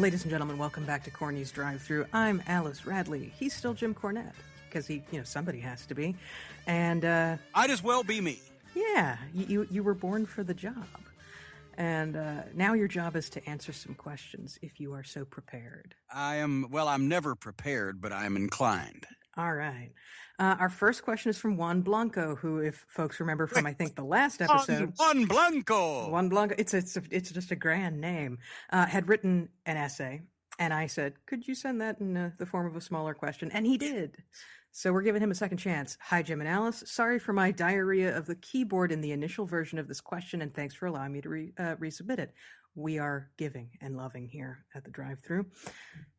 Ladies and gentlemen, welcome back to Corny's Drive-Thru. I'm Alice Radley. He's still Jim Cornette, because somebody has to be. And I'd as well be me. Yeah, you were born for the job. And now your job is to answer some questions, if you are so prepared. I'm never prepared, but I'm inclined. All right. Our first question is from Juan Blanco, who, if folks remember from, I think, the last episode... Juan Blanco! Juan Blanco. It's just a grand name. Had written an essay, and I said, could you send that in the form of a smaller question? And he did. So we're giving him a second chance. Hi, Jim and Alice. Sorry for my diarrhea of the keyboard in the initial version of this question, and thanks for allowing me to resubmit it. We are giving and loving here at the Drive-Thru.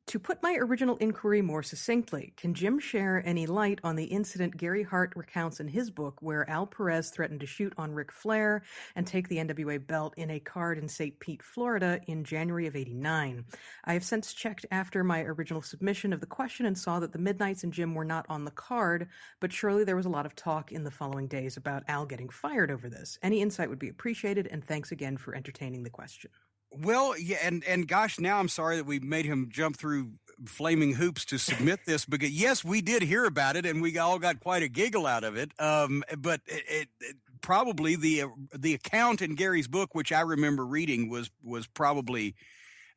To put my original inquiry more succinctly, can Jim share any light on the incident Gary Hart recounts in his book where Al Perez threatened to shoot on Ric Flair and take the NWA belt in a card in St. Pete, Florida in January of '89? I have since checked after my original submission of the question and saw that the Midnights and Jim were not on the card, but surely there was a lot of talk in the following days about Al getting fired over this. Any insight would be appreciated, and thanks again for entertaining the question. Well, yeah, and gosh, now I'm sorry that we made him jump through flaming hoops to submit this, because yes, we did hear about it and we all got quite a giggle out of it. But it probably the account in Gary's book, which I remember reading, was probably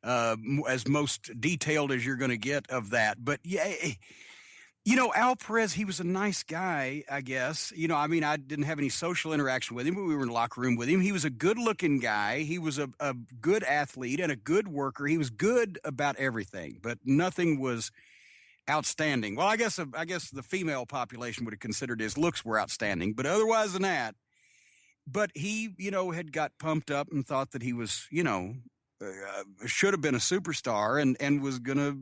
as most detailed as you're going to get of that. But yeah. Al Perez, he was a nice guy, I guess. I didn't have any social interaction with him, but we were in the locker room with him. He was a good-looking guy. He was a good athlete and a good worker. He was good about everything, but nothing was outstanding. Well, I guess the female population would have considered his looks were outstanding, but otherwise than that. But he, had got pumped up and thought that he was, should have been a superstar and was gonna.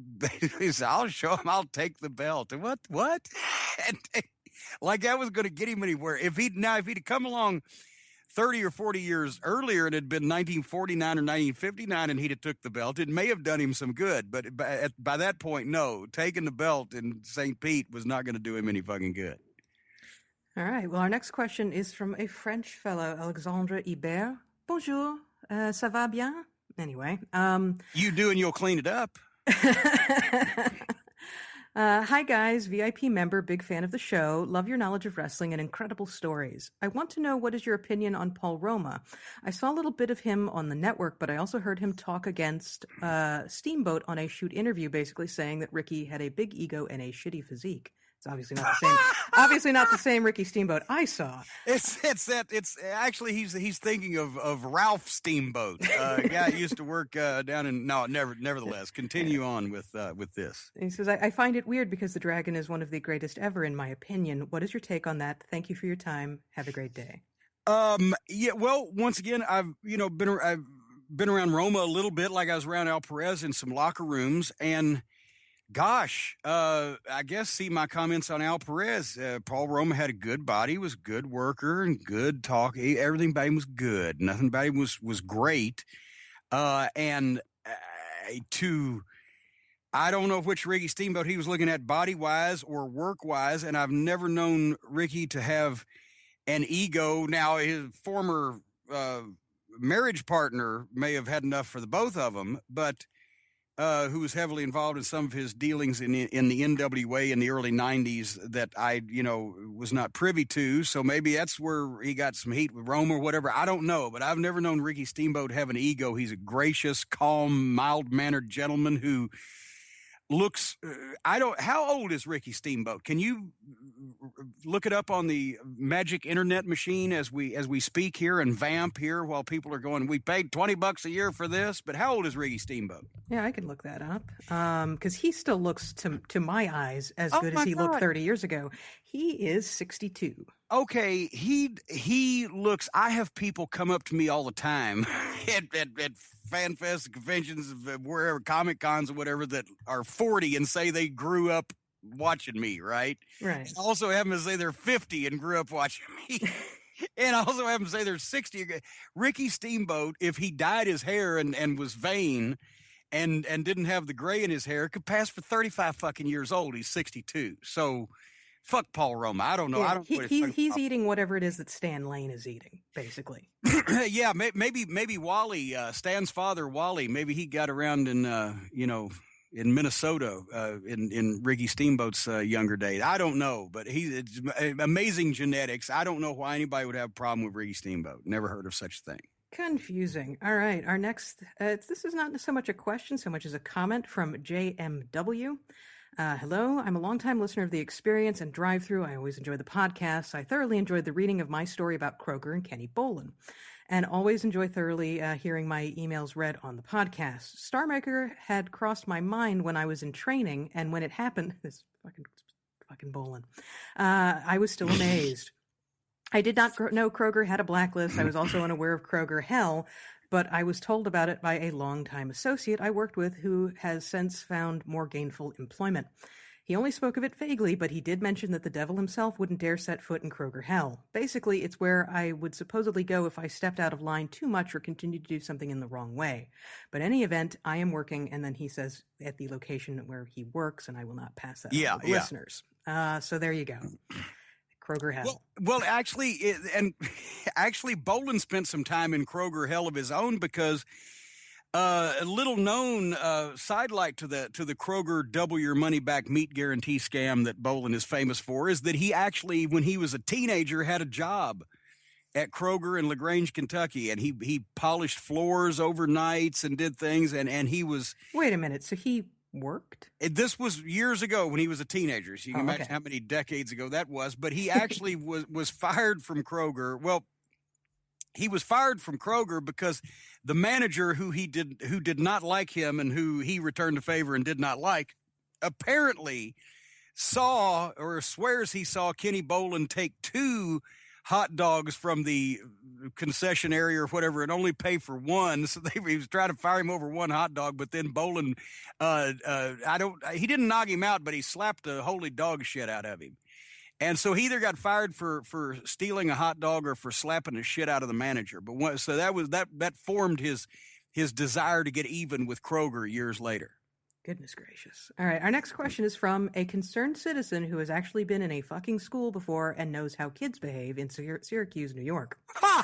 I'll show him. I'll take the belt. And what? And, like that was going to get him anywhere. If he'd come along 30 or 40 years earlier and it had been 1949 or 1959 and he'd have took the belt, it may have done him some good. But by that point, no, taking the belt in St. Pete was not going to do him any fucking good. All right. Well, our next question is from a French fellow, Alexandre Ibert. Bonjour. Ça va bien? Anyway, you do, and you'll clean it up. Hi guys, VIP member, big fan of the show. Love your knowledge of wrestling and incredible stories. I want to know, what is your opinion on Paul Roma? I saw a little bit of him on the network, but I also heard him talk against Steamboat on a shoot interview, basically saying that Ricky had a big ego and a shitty physique. It's obviously not the same. Obviously not the same Ricky Steamboat I saw. It's actually he's thinking of Ralph Steamboat, a guy who used to work down in. No, nevertheless, continue on with this. He says, I find it weird because the Dragon is one of the greatest ever, in my opinion. What is your take on that? Thank you for your time. Have a great day. Yeah. Well, once again, I've been around Roma a little bit, like I was around Al Perez in some locker rooms, and. Gosh, I guess see my comments on Al Perez. Paul Roma had a good body, was a good worker and good talk. Everything about him was good. Nothing about him was great. I don't know which Ricky Steamboat he was looking at body-wise or work-wise, and I've never known Ricky to have an ego. Now, his former marriage partner may have had enough for the both of them, but... who was heavily involved in some of his dealings in the NWA in the early 90s that I, was not privy to. So maybe that's where he got some heat with Roma or whatever. I don't know, but I've never known Ricky Steamboat have an ego. He's a gracious, calm, mild-mannered gentleman who looks, how old is Ricky Steamboat? Can you look it up on the magic internet machine as we speak here and vamp here while people are going, we paid $20 a year for this, but how old is Ricky Steamboat? Yeah, I can look that up. Because he still looks to my eyes as good as he looked 30 years ago. He is 62. Okay, he looks. I have people come up to me all the time at fan fest conventions, wherever, Comic Cons or whatever, that are 40 and say they grew up watching me. Right. I also have them say they're 50 and grew up watching me. And I also have them say they're 60. Ricky Steamboat, if he dyed his hair and was vain and didn't have the gray in his hair, could pass for 35 fucking years old. He's 62. So Fuck Paul Roma. I don't know. Yeah, I don't know what he's eating whatever it is that Stan Lane is eating, basically. Yeah, maybe Wally, Stan's father, Wally. Maybe he got around in in Minnesota in Ricky Steamboat's younger days. I don't know, but it's amazing genetics. I don't know why anybody would have a problem with Ricky Steamboat. Never heard of such a thing. Confusing. All right, our next. This is not so much a question, so much as a comment from JMW. Hello, I'm a longtime listener of The Experience and Drive-Thru. I always enjoy the podcast. I thoroughly enjoyed the reading of my story about Kroger and Kenny Bolin, and always enjoy thoroughly hearing my emails read on the podcast. Star Maker had crossed my mind when I was in training, and when it happened, this fucking Bolin, I was still amazed. I did not know Kroger had a blacklist. I was also unaware of Kroger Hell, but I was told about it by a longtime associate I worked with who has since found more gainful employment. He only spoke of it vaguely, but he did mention that the devil himself wouldn't dare set foot in Kroger Hell. Basically, it's where I would supposedly go if I stepped out of line too much or continued to do something in the wrong way. But in any event, I am working, and then he says at the location where he works, and I will not pass that on to the listeners. So there you go. Kroger Hell. Well, actually, Bolin spent some time in Kroger Hell of his own because a little known sidelight to the Kroger double your money back meat guarantee scam that Bolin is famous for is that he actually, when he was a teenager, had a job at Kroger in LaGrange, Kentucky, and he polished floors overnights and did things, and he was. Wait a minute, so he worked? This was years ago when he was a teenager, so you can imagine how many decades ago that was. But he actually was fired from Kroger. Well, he was fired from Kroger because the manager who did not like him and who he returned the favor and did not like, apparently saw or swears he saw Kenny Bolin take 2 hot dogs from the concession area or whatever and only pay for one. So he was trying to fire him over one hot dog, but then Bolin, he didn't knock him out, but he slapped the holy dog shit out of him. And so he either got fired for stealing a hot dog or for slapping the shit out of the manager. But so that formed his desire to get even with Kroger years later. Goodness gracious. All right, our next question is from a concerned citizen who has actually been in a fucking school before and knows how kids behave in Syracuse, New York. Well,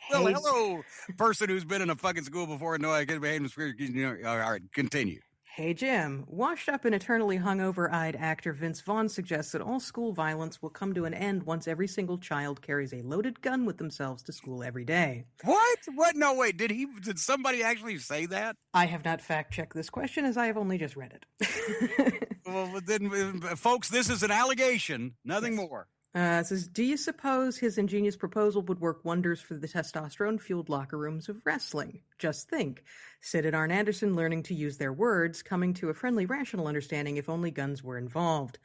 hello, person who's been in a fucking school before and knows how kids behave in Syracuse, New York. All right, continue. Hey, Jim. Washed up and eternally hungover-eyed actor Vince Vaughn suggests that all school violence will come to an end once every single child carries a loaded gun with themselves to school every day. What? What? No, wait. Did somebody actually say that? I have not fact-checked this question as I have only just read it. Well, then, folks, this is an allegation, nothing more. It says, do you suppose his ingenious proposal would work wonders for the testosterone-fueled locker rooms of wrestling? Just think. Sid and Arn Anderson learning to use their words, coming to a friendly, rational understanding if only guns were involved.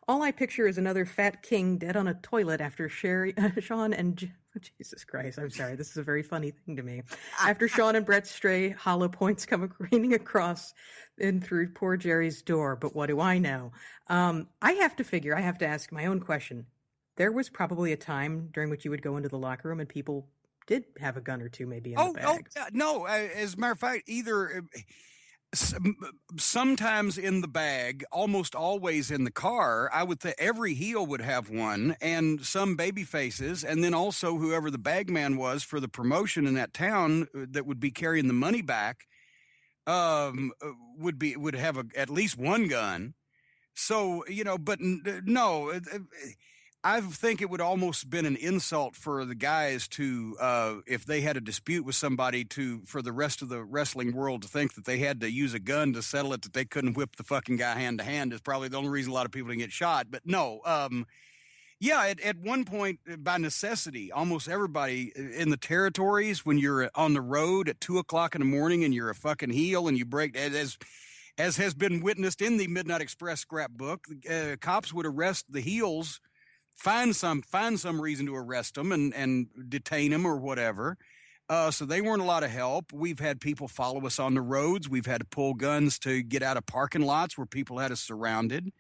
All I picture is another fat king dead on a toilet after Sean and... Jesus Christ, I'm sorry. This is a very funny thing to me. After Sean and Brett's stray hollow points come raining across and through poor Jerry's door. But what do I know? I have to ask my own question. There was probably a time during which you would go into the locker room and people did have a gun or two maybe in the bag. No. As a matter of fact, either sometimes in the bag, almost always in the car. I would think every heel would have one, and some baby faces, and then also whoever the bag man was for the promotion in that town that would be carrying the money back would have at least one gun. So, but no. I think it would almost been an insult for the guys to, if they had a dispute with somebody, for the rest of the wrestling world to think that they had to use a gun to settle it, that they couldn't whip the fucking guy hand to hand is probably the only reason a lot of people didn't get shot. But no, at one point, by necessity, almost everybody in the territories, when you're on the road at 2:00 in the morning and you're a fucking heel and you break, as has been witnessed in the Midnight Express scrapbook, cops would arrest the heels. Find some reason to arrest them and detain them or whatever. So they weren't a lot of help. We've had people follow us on the roads. We've had to pull guns to get out of parking lots where people had us surrounded.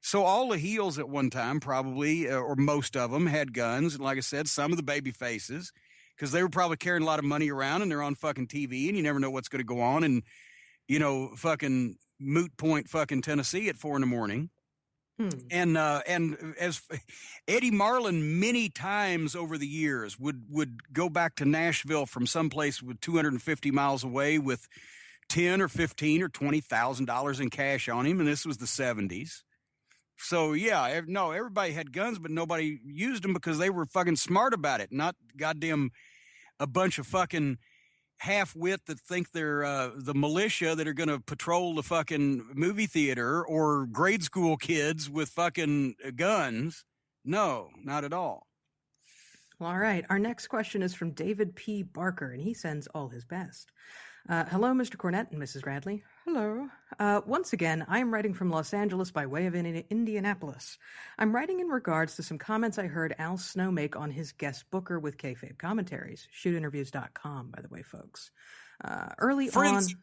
So all the heels at one time probably, or most of them, had guns. And like I said, some of the baby faces, because they were probably carrying a lot of money around and they're on fucking TV and you never know what's going to go on in, fucking Moot Point, fucking Tennessee at 4 a.m. And as Eddie Marlin many times over the years would go back to Nashville from someplace with 250 miles away with 10 or 15 or $20,000 in cash on him, and this was the 70s. So yeah, no, everybody had guns, but nobody used them because they were fucking smart about it, not goddamn a bunch of fucking half-wit that think they're the militia that are going to patrol the fucking movie theater, or grade school kids with fucking guns. No, not at all. Well, all right. Our next question is from David P. Barker, and he sends all his best. Hello, Mr. Cornette and Mrs. Radley. Hello. Once again, I am writing from Los Angeles by way of Indianapolis. I'm writing in regards to some comments I heard Al Snow make on his guest booker with kayfabe commentaries. Shootinterviews.com, by the way, folks.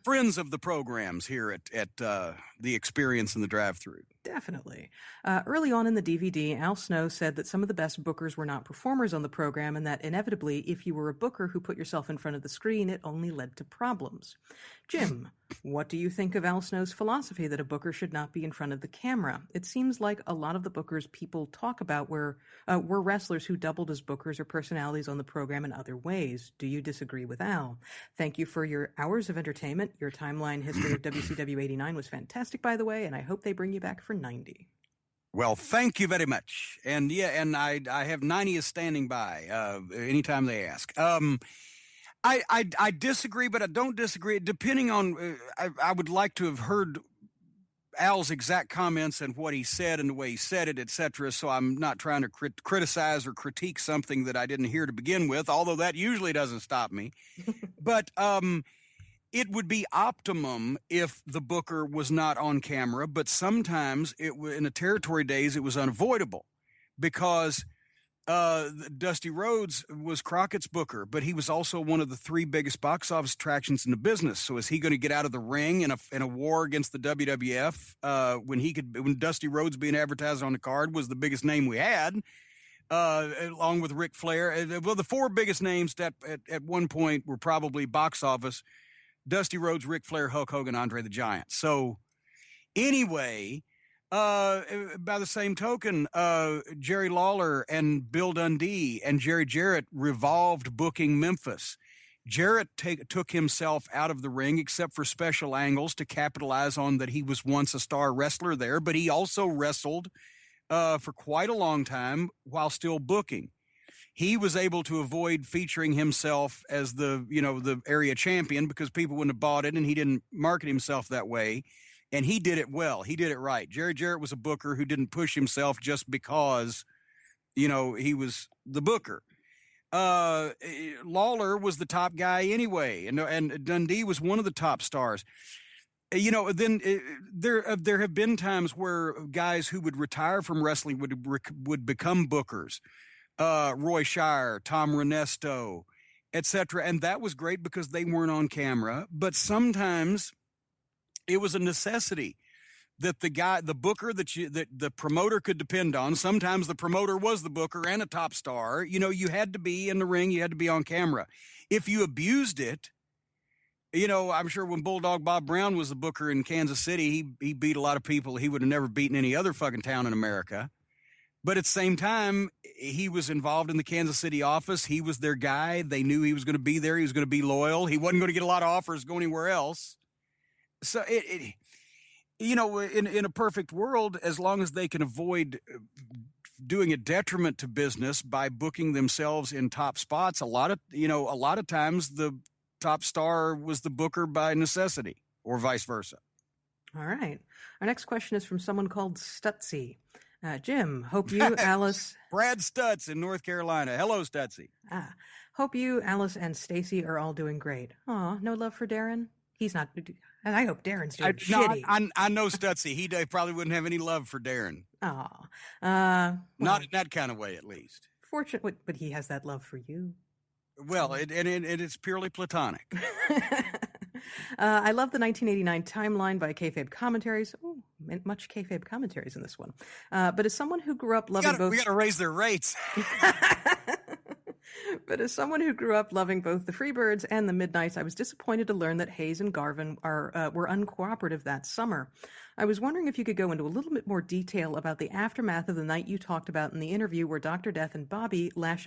Friends of the programs here at the Experience in the Drive-Thru. Definitely. Early on in the DVD, Al Snow said that some of the best bookers were not performers on the program, and that inevitably, if you were a booker who put yourself in front of the screen, it only led to problems. Jim, what do you think of Al Snow's philosophy that a booker should not be in front of the camera? It seems like a lot of the bookers people talk about were wrestlers who doubled as bookers or personalities on the program in other ways. Do you disagree with Al? Thank you for your hours of entertainment. Your timeline history of WCW 89 was fantastic, by the way, and I hope they bring you back for 90. Well, thank you very much. And yeah, and I have 90 is standing by anytime they ask. I disagree, but I don't disagree. Depending on, I would like to have heard Al's exact comments and what he said and the way he said it, etc. So I'm not trying to criticize or critique something that I didn't hear to begin with, although that usually doesn't stop me. But it would be optimum if the booker was not on camera, but sometimes in the territory days, it was unavoidable because Dusty Rhodes was Crockett's booker, but he was also one of the 3 biggest box office attractions in the business. So is he going to get out of the ring in a war against the WWF when Dusty Rhodes being advertised on the card was the biggest name we had, along with Ric Flair? Well, the 4 biggest names that at one point were probably box office: Dusty Rhodes, Ric Flair, Hulk Hogan, Andre the Giant. So anyway, by the same token, Jerry Lawler and Bill Dundee and Jerry Jarrett revolved booking Memphis. Jarrett took himself out of the ring except for special angles to capitalize on that he was once a star wrestler there, but he also wrestled for quite a long time while still booking. He was able to avoid featuring himself as the area champion because people wouldn't have bought it, and he didn't market himself that way. And he did it well. He did it right. Jerry Jarrett was a booker who didn't push himself just because, he was the booker. Lawler was the top guy anyway, and Dundee was one of the top stars. Then there have been times where guys who would retire from wrestling would become bookers. Roy Shire, Tom Renesto, etc. And that was great because they weren't on camera. But sometimes it was a necessity that the booker that the promoter could depend on. Sometimes the promoter was the booker and a top star. You had to be in the ring. You had to be on camera. If you abused it, I'm sure when Bulldog Bob Brown was the booker in Kansas City, he beat a lot of people he would have never beaten any other fucking town in America. But at the same time, he was involved in the Kansas City office. He was their guy. They knew he was going to be there. He was going to be loyal. He wasn't going to get a lot of offers go anywhere else. So in a perfect world, as long as they can avoid doing a detriment to business by booking themselves in top spots, a lot of times the top star was the booker by necessity, or vice versa. All right. Our next question is from someone called Stutzy. Jim, hope you, Alice... Brad Stutz in North Carolina. Hello, Stutzy. Hope you, Alice, and Stacy are all doing great. Aw, no love for Darren? He's not... And I hope Darren's doing shitty. I know Stutzy. He probably wouldn't have any love for Darren. Aw. Not in that kind of way, at least. Fortunate, but he has that love for you. Well, it's purely platonic. I love the 1989 timeline by kayfabe commentaries. Ooh, much kayfabe commentaries in this one. But as someone who grew up loving both... We got to raise their rates. But as someone who grew up loving both the Freebirds and the Midnights, I was disappointed to learn that Hayes and Garvin were uncooperative that summer. I was wondering if you could go into a little bit more detail about the aftermath of the night you talked about in the interview where Dr. Death and Bobby lash